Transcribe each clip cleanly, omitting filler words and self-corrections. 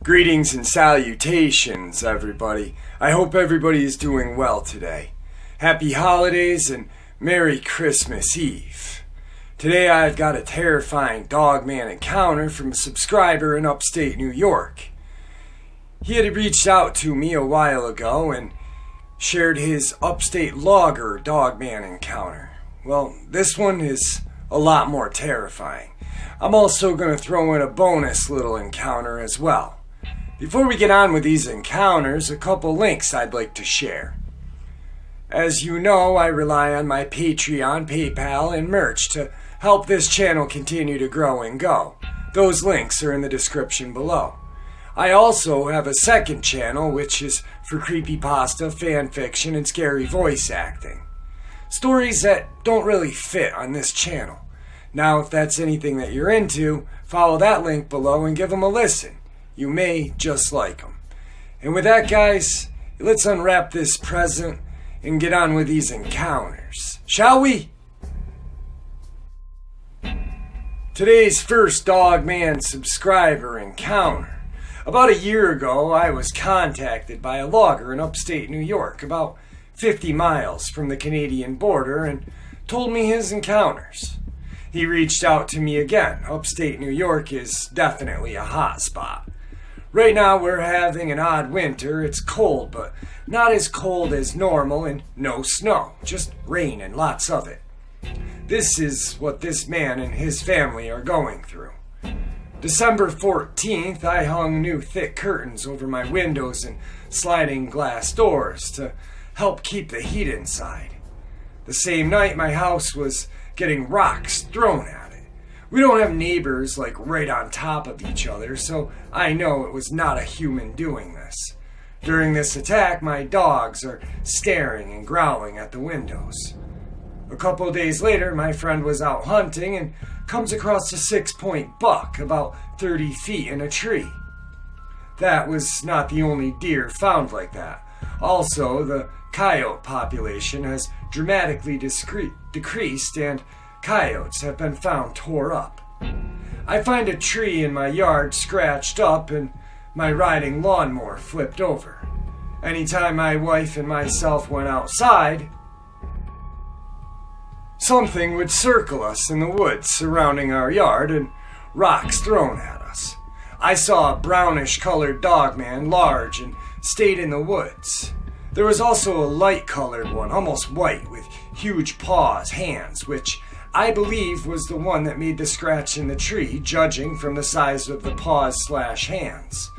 Greetings and salutations, everybody. I hope everybody is doing well today. Happy holidays and Merry Christmas Eve. Today I've got a terrifying Dogman encounter from a subscriber in Upstate New York. He had reached out to me a while ago and shared his Upstate logger Dogman encounter. Well, this one is a lot more terrifying. I'm also going to throw in a bonus little encounter as well. Before we get on with these encounters, a couple links I'd like to share. As you know, I rely on my Patreon, PayPal, and merch to help this channel continue to grow and go. Those links are in the description below. I also have a second channel, which is for creepypasta, fanfiction, and scary voice acting. Stories that don't really fit on this channel. Now, if that's anything that you're into, follow that link below and give them a listen. You may just like them. And with that, guys, let's unwrap this present and get on with these encounters, shall we? Today's first Dogman subscriber encounter. About a year ago, I was contacted by a logger in upstate New York, about 50 miles from the Canadian border, and told me his encounters. He reached out to me again. Upstate New York is definitely a hot spot. Right now we're having an odd winter. It's cold, but not as cold as normal, and no snow, just rain and lots of it. This is what this man and his family are going through. December 14th, I hung new thick curtains over my windows and sliding glass doors to help keep the heat inside. The same night, my house was getting rocks thrown at it. We don't have neighbors like right on top of each other, so I know it was not a human doing this. During this attack, my dogs are staring and growling at the windows. A couple days later, my friend was out hunting and comes across a 6-point buck about 30 feet in a tree. That was not the only deer found like that. Also, the coyote population has dramatically decreased, and coyotes have been found tore up. I find a tree in my yard scratched up and my riding lawnmower flipped over. Anytime my wife and myself went outside, something would circle us in the woods surrounding our yard and rocks thrown at us. I saw a brownish colored Dogman, large, and stayed in the woods. There was also a light colored one, almost white, with huge paws, hands, which I believe was the one that made the scratch in the tree, judging from the size of the paws/hands.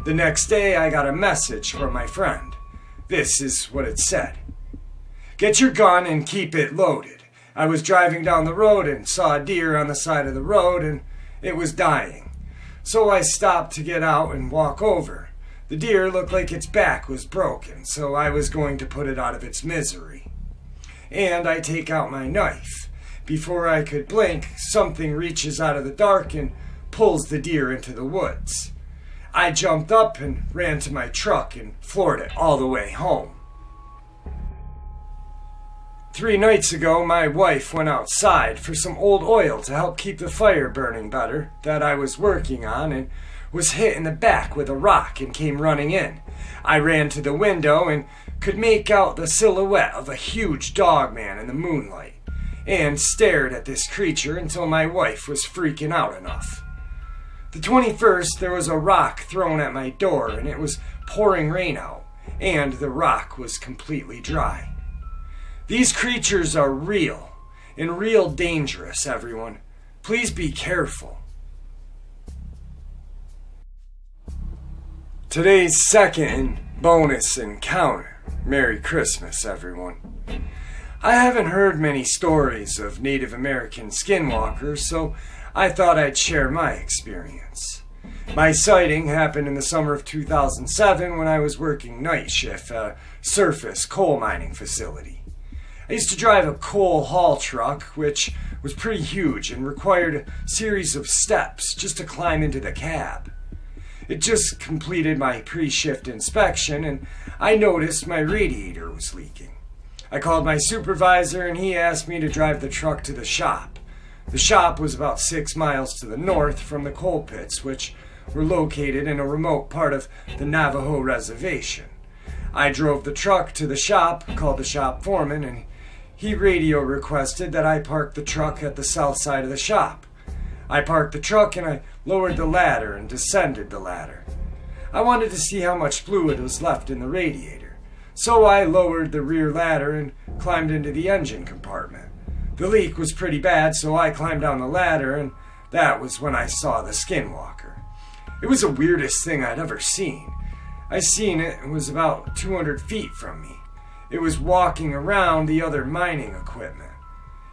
The next day, I got a message from my friend. This is what it said. "Get your gun and keep it loaded. I was driving down the road and saw a deer on the side of the road and it was dying. So I stopped to get out and walk over. The deer looked like its back was broken, so I was going to put it out of its misery. And I take out my knife. Before I could blink, something reaches out of the dark and pulls the deer into the woods. I jumped up and ran to my truck and floored it all the way home. 3 nights ago, my wife went outside for some old oil to help keep the fire burning better that I was working on and was hit in the back with a rock and came running in. I ran to the window and could make out the silhouette of a huge Dogman in the moonlight and stared at this creature until my wife was freaking out enough. The 21st, there was a rock thrown at my door and it was pouring rain out and the rock was completely dry. These creatures are real and real dangerous, everyone. Please be careful. Today's second and bonus encounter. Merry Christmas, everyone. I haven't heard many stories of Native American skinwalkers, so I thought I'd share my experience. My sighting happened in the summer of 2007 when I was working night shift at a surface coal mining facility. I used to drive a coal haul truck, which was pretty huge and required a series of steps just to climb into the cab. It just completed my pre-shift inspection and I noticed my radiator was leaking. I called my supervisor and he asked me to drive the truck to the shop. The shop was about 6 miles to the north from the coal pits, which were located in a remote part of the Navajo reservation. I drove the truck to the shop, called the shop foreman, and he radio requested that I park the truck at the south side of the shop. I parked the truck and I lowered the ladder and descended the ladder. I wanted to see how much fluid was left in the radiator, so I lowered the rear ladder and climbed into the engine compartment. The leak was pretty bad, so I climbed down the ladder, and that was when I saw the Skinwalker. It was the weirdest thing I'd ever seen. I seen it. It was about 200 feet from me. It was walking around the other mining equipment.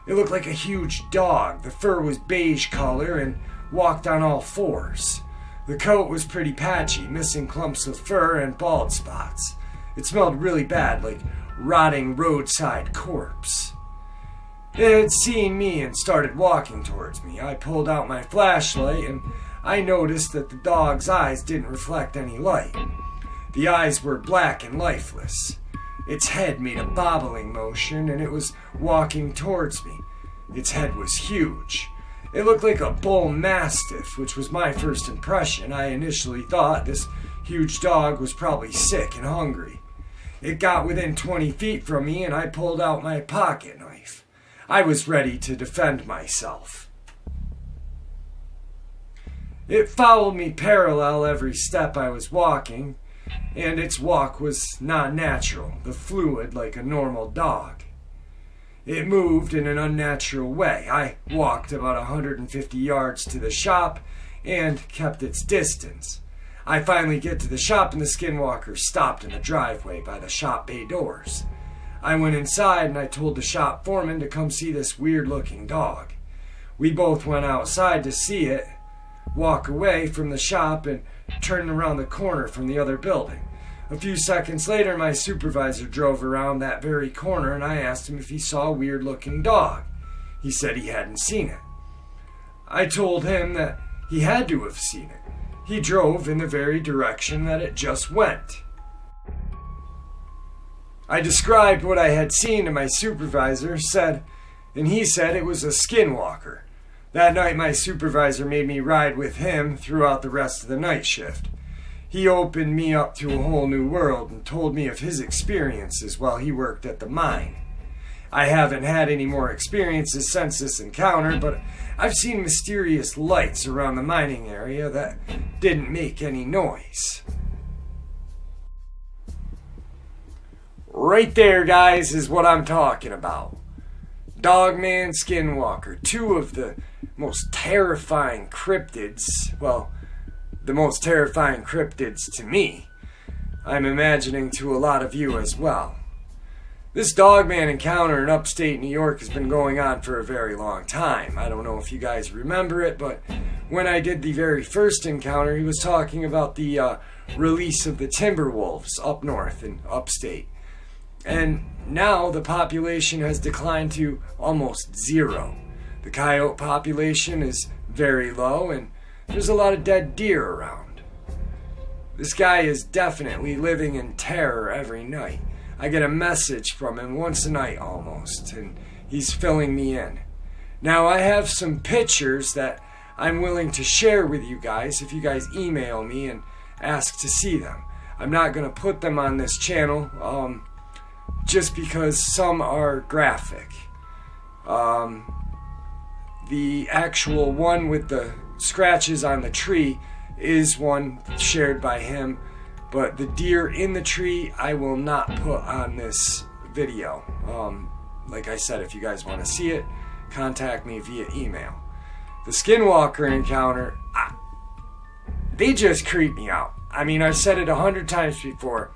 It looked like a huge dog. The fur was beige color and walked on all fours. The coat was pretty patchy, missing clumps of fur and bald spots. It smelled really bad, like rotting roadside corpse. It had seen me and started walking towards me. I pulled out my flashlight and I noticed that the dog's eyes didn't reflect any light. The eyes were black and lifeless. Its head made a bobbling motion and it was walking towards me. Its head was huge. It looked like a bull mastiff, which was my first impression. I initially thought this huge dog was probably sick and hungry. It got within 20 feet from me and I pulled out my pocket knife. I was ready to defend myself. It followed me parallel every step I was walking, and its walk was not natural, the fluid like a normal dog. It moved in an unnatural way. I walked about 150 yards to the shop and kept its distance. I finally get to the shop and the Skinwalker stopped in the driveway by the shop bay doors. I went inside and I told the shop foreman to come see this weird-looking dog. We both went outside to see it walk away from the shop and turn around the corner from the other building. A few seconds later, my supervisor drove around that very corner and I asked him if he saw a weird-looking dog. He said he hadn't seen it. I told him that he had to have seen it. He drove in the very direction that it just went. I described what I had seen to my supervisor, and he said it was a Skinwalker. That night my supervisor made me ride with him throughout the rest of the night shift. He opened me up to a whole new world and told me of his experiences while he worked at the mine. I haven't had any more experiences since this encounter, but I've seen mysterious lights around the mining area that didn't make any noise. Right there, guys, is what I'm talking about. Dogman, Skinwalker, two of the most terrifying cryptids, well, the most terrifying cryptids to me. I'm imagining to a lot of you as well. This Dogman encounter in upstate New York has been going on for a very long time. I don't know if you guys remember it, but when I did the very first encounter, he was talking about the release of the timber wolves up north in upstate. And now the population has declined to almost zero. The coyote population is very low and there's a lot of dead deer around. This guy is definitely living in terror every night. I get a message from him once a night almost, and he's filling me in. Now I have some pictures that I'm willing to share with you guys if you guys email me and ask to see them. I'm not going to put them on this channel just because some are graphic. The actual one with the scratches on the tree is one shared by him, but the deer in the tree I will not put on this video. Like I said, if you guys want to see it, contact me via email. The Skinwalker encounter, they just creep me out. I mean, I've said it 100 times before,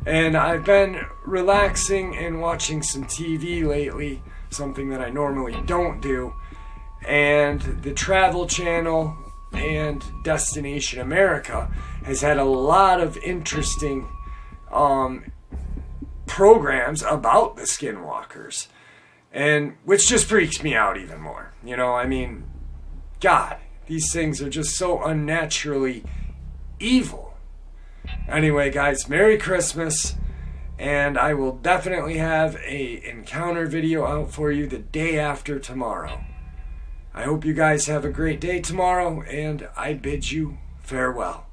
and I've been relaxing and watching some TV lately, something that I normally don't do. And the Travel Channel and Destination America has had a lot of interesting programs about the Skinwalkers, and which just freaks me out even more. You know, I mean, God, these things are just so unnaturally evil. Anyway, guys, Merry Christmas, and I will definitely have a encounter video out for you the day after tomorrow. I hope you guys have a great day tomorrow, and I bid you Farewell.